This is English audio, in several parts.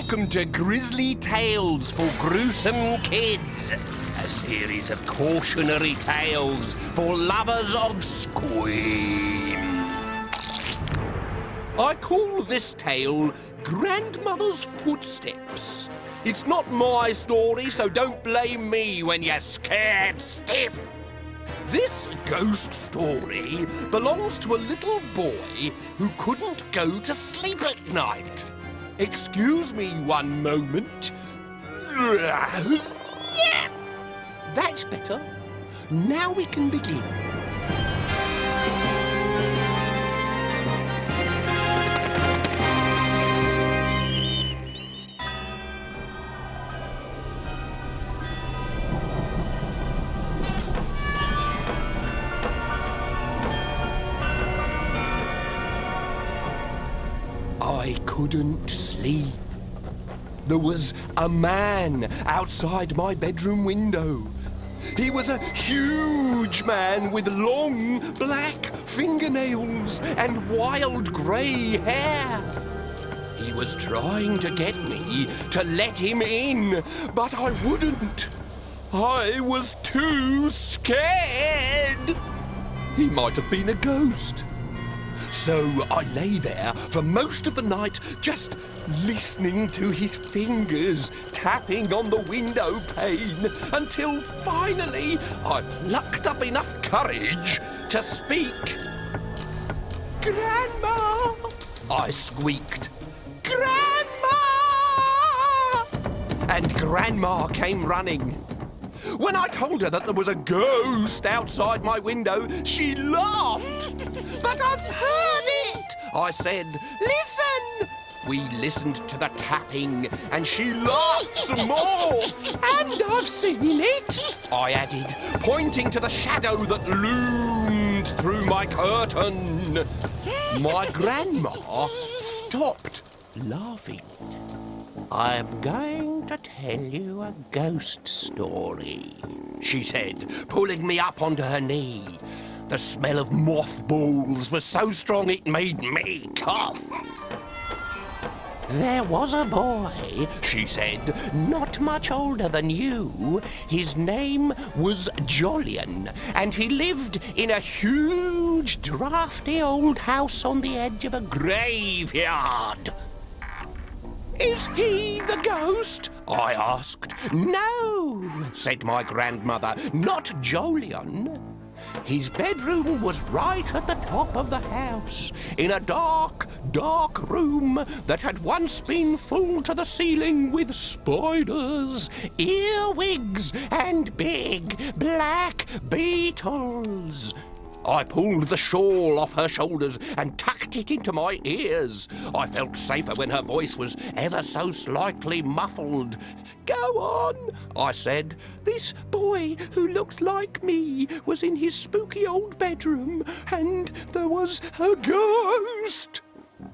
Welcome to Grizzly Tales for Gruesome Kids, a series of cautionary tales for lovers of scream. I call this tale Grandmother's Footsteps. It's not my story, so don't blame me when you're scared stiff. This ghost story belongs to a little boy who couldn't go to sleep at night. Excuse me one moment. That's better. Now we can begin. I couldn't sleep. There was a man outside my bedroom window. He was a huge man with long black fingernails and wild grey hair. He was trying to get me to let him in, but I wouldn't. I was too scared. He might have been a ghost. So I lay there for most of the night, just listening to his fingers tapping on the window pane, until finally I plucked up enough courage to speak. "Grandma!" I squeaked. "Grandma!" And Grandma came running. When I told her that there was a ghost outside my window, she laughed. "But I've heard it," I said. "Listen!" We listened to the tapping, and she laughed some more. "And I've seen it," I added, pointing to the shadow that loomed through my curtain. My grandma stopped laughing. "I'm going to tell you a ghost story," she said, pulling me up onto her knee. The smell of mothballs was so strong it made me cough. "There was a boy," she said, "not much older than you. His name was Jolyon, and he lived in a huge, drafty old house on the edge of a graveyard." "Is he the ghost?" I asked. "No," said my grandmother, "not Jolyon. His bedroom was right at the top of the house, in a dark, dark room that had once been full to the ceiling with spiders, earwigs, and big black beetles." I pulled the shawl off her shoulders and tucked it into my ears. I felt safer when her voice was ever so slightly muffled. "Go on," I said. "This boy who looked like me was in his spooky old bedroom, and there was a ghost."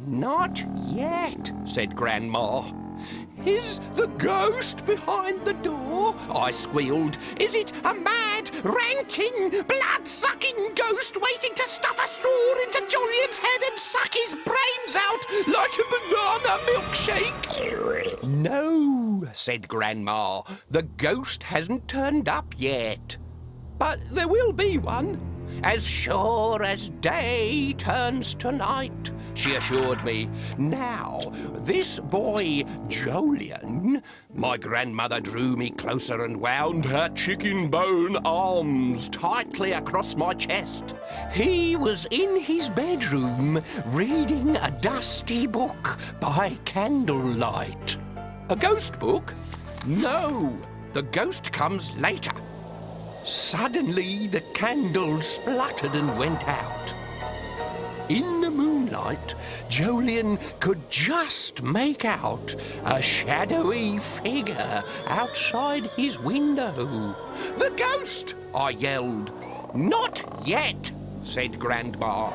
"Not yet," said Grandma. "Is the ghost behind the door?" I squealed. "Is it a mad, ranting, blood-sucking ghost waiting to stuff a straw into Jolyon's head and suck his brains out like a banana milkshake?" "No," said Grandma. "The ghost hasn't turned up yet. But there will be one, as sure as day turns to night," she assured me. "Now, this boy, Jolyon," my grandmother drew me closer and wound her chicken bone arms tightly across my chest. "He was in his bedroom reading a dusty book by candlelight." "A ghost book?" "No, the ghost comes later." Suddenly, the candle spluttered and went out. In the moonlight, Jolyon could just make out a shadowy figure outside his window. "The ghost!" I yelled. "Not yet," said Grandma.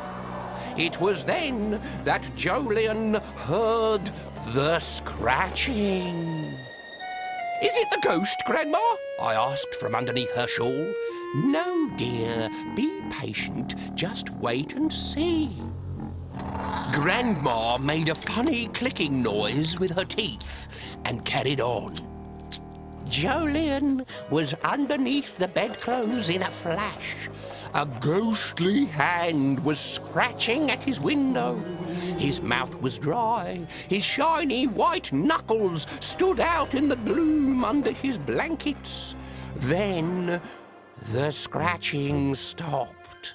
It was then that Jolyon heard the scratching. "Is it the ghost, Grandma?" I asked from underneath her shawl. "No, dear. Be patient. Just wait and see." Grandma made a funny clicking noise with her teeth and carried on. Jolyon was underneath the bedclothes in a flash. A ghostly hand was scratching at his window. His mouth was dry. His shiny white knuckles stood out in the gloom under his blankets. Then the scratching stopped.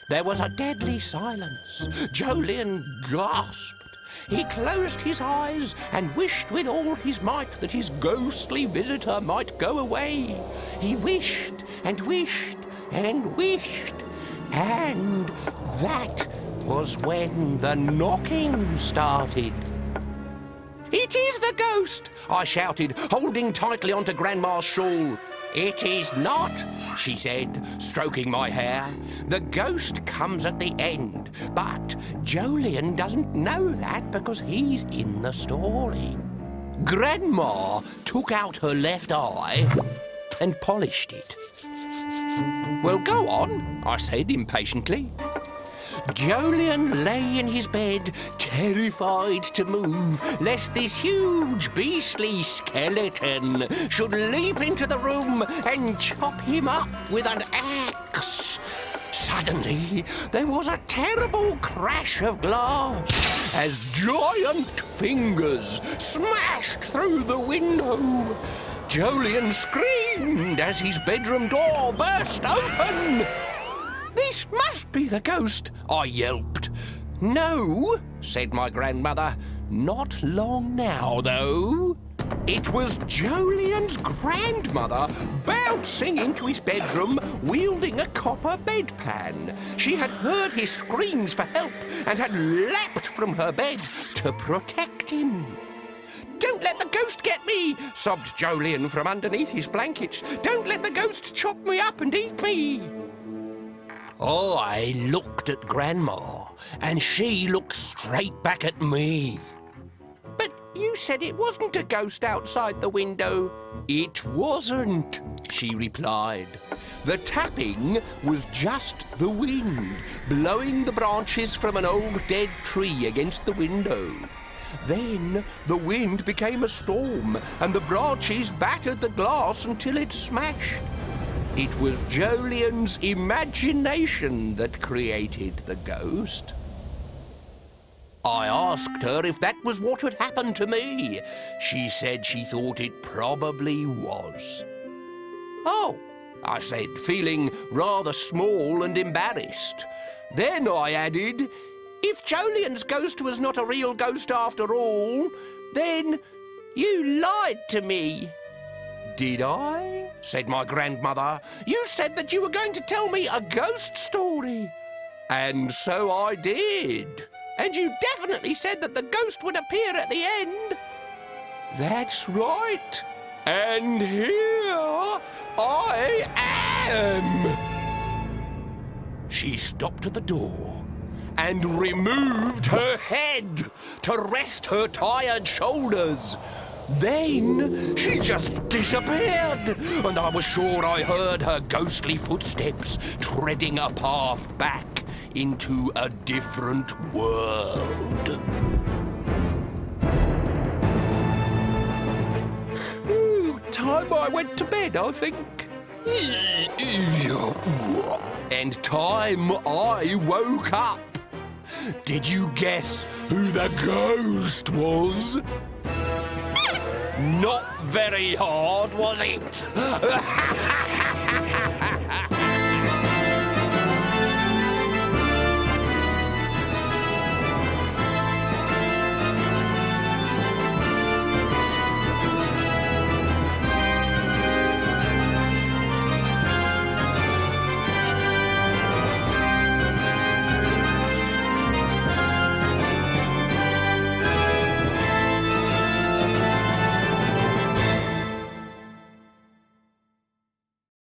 There was a deadly silence. Jolyon gasped. He closed his eyes and wished with all his might that his ghostly visitor might go away. He wished and wished and wished. And that was when the knocking started. "It is the ghost!" I shouted, holding tightly onto Grandma's shawl. "It is not," she said, stroking my hair. "The ghost comes at the end, but Jolyon doesn't know that because he's in the story." Grandma took out her left eye and polished it. "Well, go on," I said impatiently. Jolyon lay in his bed, terrified to move, lest this huge beastly skeleton should leap into the room and chop him up with an axe. Suddenly, there was a terrible crash of glass as giant fingers smashed through the window. Jolyon screamed as his bedroom door burst open. "This must be the ghost," I yelped. "No," said my grandmother. "Not long now, though." It was Jolyon's grandmother bouncing into his bedroom, wielding a copper bedpan. She had heard his screams for help and had leapt from her bed to protect him. "Don't let the ghost get me," sobbed Jolyon from underneath his blankets. "Don't let the ghost chop me up and eat me." I looked at Grandma, and she looked straight back at me. "But you said it wasn't a ghost outside the window." "It wasn't," she replied. "The tapping was just the wind, blowing the branches from an old dead tree against the window. Then the wind became a storm, and the branches battered the glass until it smashed. It was Jolyon's imagination that created the ghost." I asked her if that was what had happened to me. She said she thought it probably was. "Oh," I said, feeling rather small and embarrassed. Then I added, "If Jolyon's ghost was not a real ghost after all, then you lied to me." "Did I?" said my grandmother. "You said that you were going to tell me a ghost story." "And so I did." "And you definitely said that the ghost would appear at the end." "That's right. And here I am." She stopped at the door and removed her head to rest her tired shoulders. Then she just disappeared, and I was sure I heard her ghostly footsteps treading a path back into a different world. Time I went to bed, I think. And time I woke up. Did you guess who the ghost was? Not very hard, was it?